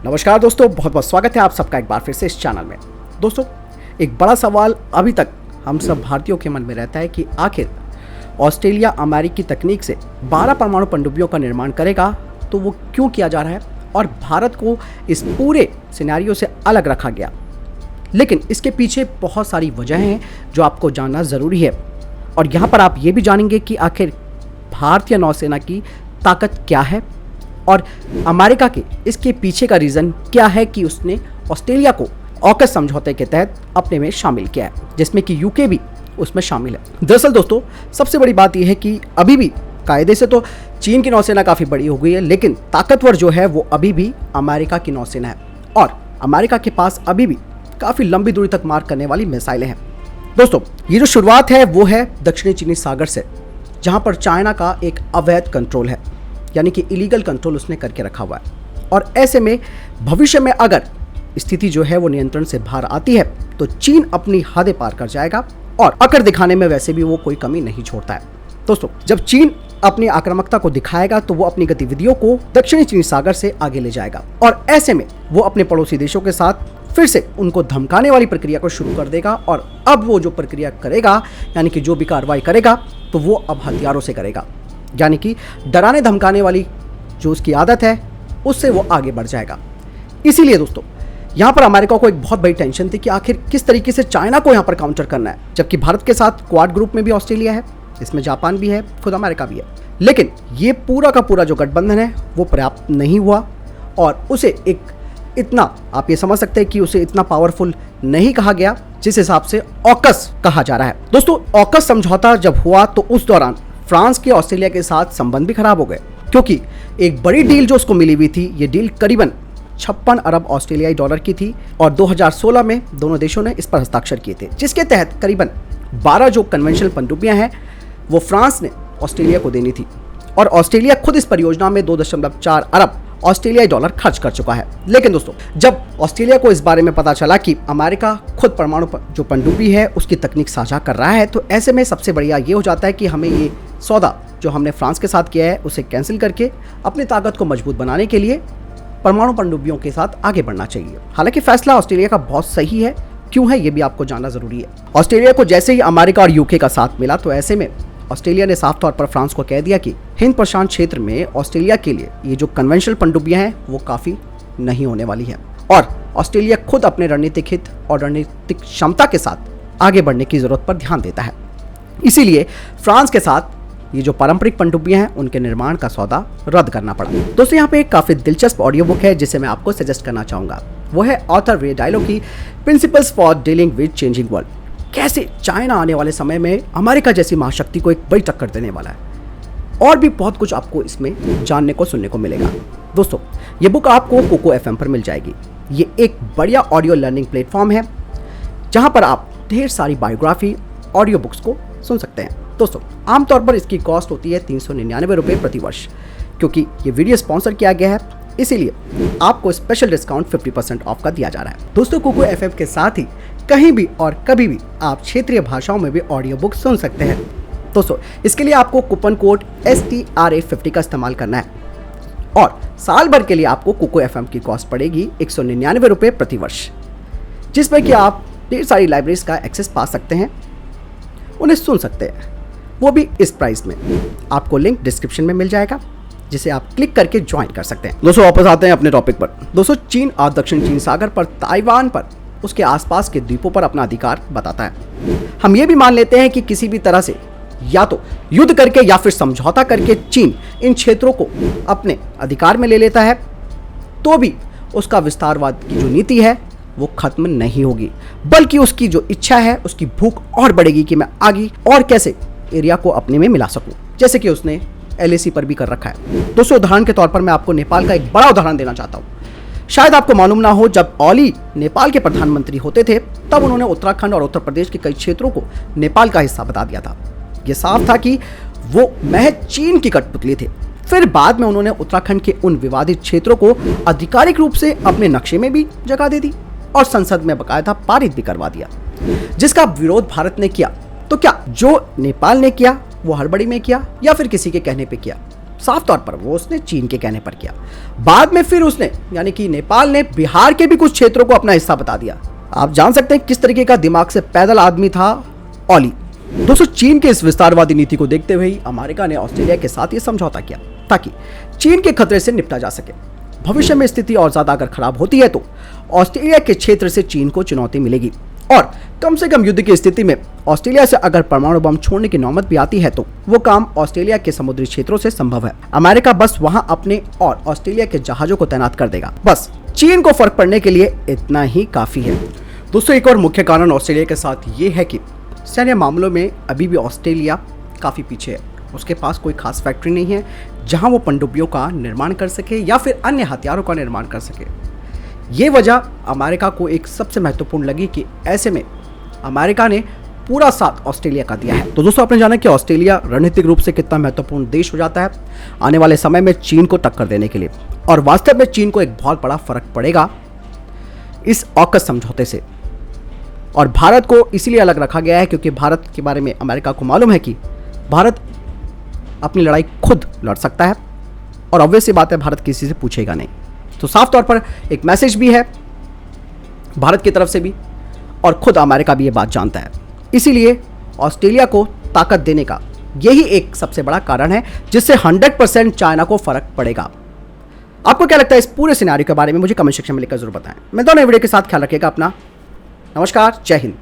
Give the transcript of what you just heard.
नमस्कार दोस्तों, बहुत बहुत स्वागत है आप सबका एक बार फिर से इस चैनल में। दोस्तों, एक बड़ा सवाल अभी तक हम सब भारतीयों के मन में रहता है कि आखिर ऑस्ट्रेलिया अमेरिकी तकनीक से 12 परमाणु पनडुब्बियों का निर्माण करेगा तो वो क्यों किया जा रहा है और भारत को इस पूरे सिनेरियो से अलग रखा गया। लेकिन इसके पीछे बहुत सारी वजहें हैं जो आपको जानना ज़रूरी है और यहाँ पर आप ये भी जानेंगे कि आखिर भारतीय नौसेना की ताकत क्या है और अमेरिका के इसके पीछे का रीज़न क्या है कि उसने ऑस्ट्रेलिया को ऑकस समझौते के तहत अपने में शामिल किया है, जिसमें कि यूके भी उसमें शामिल है। दरअसल दोस्तों, सबसे बड़ी बात यह है कि अभी भी कायदे से तो चीन की नौसेना काफ़ी बड़ी हो गई है, लेकिन ताकतवर जो है वो अभी भी अमेरिका की नौसेना है और अमेरिका के पास अभी भी काफ़ी लंबी दूरी तक मार करने वाली मिसाइलें हैं। दोस्तों, ये जो शुरुआत है वो है दक्षिणी चीनी सागर से, जहाँ पर चाइना का एक अवैध कंट्रोल है, यानी कि इलीगल कंट्रोल उसने करके रखा हुआ है। और ऐसे में भविष्य में अगर स्थिति जो है वो नियंत्रण से बाहर आती है तो चीन अपनी हदें पार कर जाएगा और अकड़ दिखाने में वैसे भी वो कोई कमी नहीं छोड़ता है। दोस्तों, जब चीन अपनी आक्रामकता को दिखाएगा तो वो अपनी गतिविधियों को दक्षिणी चीनी सागर से आगे ले जाएगा और ऐसे में वो अपने पड़ोसी देशों के साथ फिर से उनको धमकाने वाली प्रक्रिया को शुरू कर देगा। और अब वो जो प्रक्रिया करेगा, यानी कि जो भी कार्रवाई करेगा, तो वो अब हथियारों से करेगा, यानी कि डराने धमकाने वाली जो उसकी आदत है उससे वो आगे बढ़ जाएगा। इसीलिए दोस्तों, यहाँ पर अमेरिका को एक बहुत बड़ी टेंशन थी कि आखिर किस तरीके से चाइना को यहाँ पर काउंटर करना है, जबकि भारत के साथ क्वाड ग्रुप में भी ऑस्ट्रेलिया है, इसमें जापान भी है, खुद अमेरिका भी है। लेकिन ये पूरा का पूरा जो गठबंधन है वो पर्याप्त नहीं हुआ और उसे एक इतना, आप ये समझ सकते हैं कि उसे इतना पावरफुल नहीं कहा गया जिस हिसाब से ऑकस कहा जा रहा है। दोस्तों, ऑकस समझौता जब हुआ तो उस दौरान फ्रांस के ऑस्ट्रेलिया के साथ संबंध भी खराब हो गए, क्योंकि एक बड़ी डील जो उसको मिली हुई थी, ये डील करीबन 56 अरब ऑस्ट्रेलियाई डॉलर की थी और 2016 में दोनों देशों ने इस पर हस्ताक्षर किए थे, जिसके तहत करीबन 12 जो कन्वेंशनल पनडुब्बियां हैं वो फ्रांस ने ऑस्ट्रेलिया को देनी थी और ऑस्ट्रेलिया खुद इस परियोजना में 2.4 अरब ऑस्ट्रेलियाई डॉलर खर्च कर चुका है। लेकिन दोस्तों, जब ऑस्ट्रेलिया को इस बारे में पता चला कि अमेरिका खुद परमाणु जो पनडुब्बी है उसकी तकनीक साझा कर रहा है, तो ऐसे में सबसे बढ़िया ये हो जाता है कि हमें ये सौदा जो हमने फ्रांस के साथ किया है उसे कैंसिल करके अपनी ताकत को मजबूत बनाने के लिए परमाणु पनडुब्बियों के साथ आगे बढ़ना चाहिए। हालांकि फैसला ऑस्ट्रेलिया का बहुत सही है, क्यों है ये भी आपको जानना जरूरी है। ऑस्ट्रेलिया को जैसे ही अमेरिका और यूके का साथ मिला तो ऐसे में ऑस्ट्रेलिया ने साफ तौर पर फ्रांस को कह दिया कि हिंद प्रशांत क्षेत्र में ऑस्ट्रेलिया के लिए ये जो कन्वेंशनल पनडुब्बियां हैं वो काफ़ी नहीं होने वाली है और ऑस्ट्रेलिया खुद अपने रणनीतिक हित और रणनीतिक क्षमता के साथ आगे बढ़ने की ज़रूरत पर ध्यान देता है। इसीलिए फ्रांस के साथ ये जो पारंपरिक पनडुब्बियां हैं उनके निर्माण का सौदा रद्द करना पड़ा। दोस्तों, यहाँ पे एक काफ़ी दिलचस्प ऑडियो बुक है जिसे मैं आपको सजेस्ट करना चाहूँगा। वो है ऑथर रे डायलो की principles for dealing with changing world. कैसे चाइना आने वाले समय में अमेरिका जैसी महाशक्ति को एक बड़ी टक्कर देने वाला है और भी बहुत कुछ आपको इसमें जानने को सुनने को मिलेगा। दोस्तों, ये बुक आपको कोको एफएम पर मिल जाएगी। ये एक बढ़िया ऑडियो लर्निंग प्लेटफॉर्म है जहां पर आप ढेर सारी बायोग्राफी ऑडियो बुक्स को सुन सकते हैं। दोस्तों, आमतौर पर इसकी कॉस्ट होती है 399 रुपये प्रति वर्ष। क्योंकि ये वीडियो स्पॉन्सर किया गया है इसीलिए आपको स्पेशल डिस्काउंट 50% ऑफ का दिया जा रहा है। दोस्तों, कोको एफएम के साथ ही कहीं भी और कभी भी आप क्षेत्रीय भाषाओं में भी ऑडियो बुक सुन सकते हैं। दोस्तों, इसके लिए आपको कूपन कोड STRA50 का इस्तेमाल करना है और साल भर के लिए आपको कोको एफएम की कॉस्ट पड़ेगी 199 रुपये प्रति वर्ष, जिसमें कि आप ढेर सारी लाइब्रेरीज का एक्सेस पा सकते हैं, उन्हें सुन सकते हैं, वो भी इस प्राइस में। आपको लिंक डिस्क्रिप्शन में मिल जाएगा जिसे आप क्लिक करके ज्वाइन कर सकते हैं। दोस्तों, वापस आते हैं अपने टॉपिक पर। दोस्तों, चीन और दक्षिण चीन सागर पर, ताइवान पर, उसके आसपास के द्वीपों पर अपना अधिकार बताता है। हम ये भी मान लेते हैं कि किसी भी तरह से या तो युद्ध करके या फिर समझौता करके चीन इन क्षेत्रों को अपने अधिकार में ले लेता है तो भी उसका विस्तारवाद की जो नीति है वो खत्म नहीं होगी, बल्कि उसकी जो इच्छा है, उसकी भूख और बढ़ेगी कि मैं आगे और कैसे एरिया को अपने में मिला सकूं, जैसे कि उसने LAC पर भी कर रखा है। दोस्तों, उदाहरण के तौर पर मैं आपको नेपाल का एक बड़ा उदाहरण देना चाहता हूँ। शायद आपको मालूम ना हो, जब ओली नेपाल के प्रधानमंत्री होते थे तब उन्होंने उत्तराखंड और उत्तर प्रदेश के कई क्षेत्रों को नेपाल का हिस्सा बता दिया था। यह साफ था कि वो महज चीन की कठपुतली थे। फिर बाद में उन्होंने उत्तराखंड के उन विवादित क्षेत्रों को आधिकारिक रूप से अपने नक्शे में भी जगह दे दी और संसद में बकायदा पारित भी करवा दिया, जिसका विरोध भारत ने किया। तो क्या जो नेपाल ने किया वो हड़बड़ी में किया या फिर किसी के कहने पे किया? साफ तौर पर वो उसने चीन के कहने पर किया। बाद में फिर उसने यानी कि नेपाल ने बिहार के भी कुछ क्षेत्रों को अपना हिस्सा बता दिया। आप जान सकते हैं किस तरीके का दिमाग से पैदल आदमी था ओली। दोस्तों, चीन के इस विस्तारवादी नीति को देखते हुए अमेरिका ने ऑस्ट्रेलिया के साथ ये समझौता किया ताकि चीन के खतरे से निपटा जा सके। भविष्य में स्थिति और ज्यादा अगर खराब होती है तो ऑस्ट्रेलिया के क्षेत्र से चीन को चुनौती मिलेगी और कम से कम युद्ध की स्थिति में ऑस्ट्रेलिया से अगर परमाणु बम छोड़ने की नौबत भी आती है तो वो काम ऑस्ट्रेलिया के समुद्री क्षेत्रों से संभव है। अमेरिका बस वहां अपने और ऑस्ट्रेलिया के जहाजों को तैनात कर देगा। बस चीन को फर्क पड़ने के लिए इतना ही काफी है। दोस्तों, एक और मुख्य कारण ऑस्ट्रेलिया के साथ ये है कि सैन्य मामलों में अभी भी ऑस्ट्रेलिया काफी पीछे है। उसके पास कोई खास फैक्ट्री नहीं है जहां वो पनडुब्बियों का निर्माण कर सके या फिर अन्य हथियारों का निर्माण कर सके। ये वजह अमेरिका को एक सबसे महत्वपूर्ण लगी कि ऐसे में अमेरिका ने पूरा साथ ऑस्ट्रेलिया का दिया है। तो दोस्तों, आपने जाना कि ऑस्ट्रेलिया रणनीतिक रूप से कितना महत्वपूर्ण देश हो जाता है आने वाले समय में चीन को टक्कर देने के लिए। और वास्तव में चीन को एक बहुत बड़ा फर्क पड़ेगा इस ऑकस समझौते से। और भारत को इसीलिए अलग रखा गया है क्योंकि भारत के बारे में अमेरिका को मालूम है कि भारत अपनी लड़ाई खुद लड़ सकता है और ऑब्वियस सी बात है, भारत किसी से पूछेगा नहीं। तो साफ तौर पर एक मैसेज भी है भारत की तरफ से भी और खुद अमेरिका भी ये बात जानता है। इसीलिए ऑस्ट्रेलिया को ताकत देने का यही एक सबसे बड़ा कारण है जिससे 100% चाइना को फर्क पड़ेगा। आपको क्या लगता है इस पूरे सिनेरियो के बारे में? मुझे कमेंट सेक्शन में लिखकर जरूर बताएं। मैं दोनों वीडियो के साथ ख्याल रखिएगा अपना। नमस्कार, जय हिंद।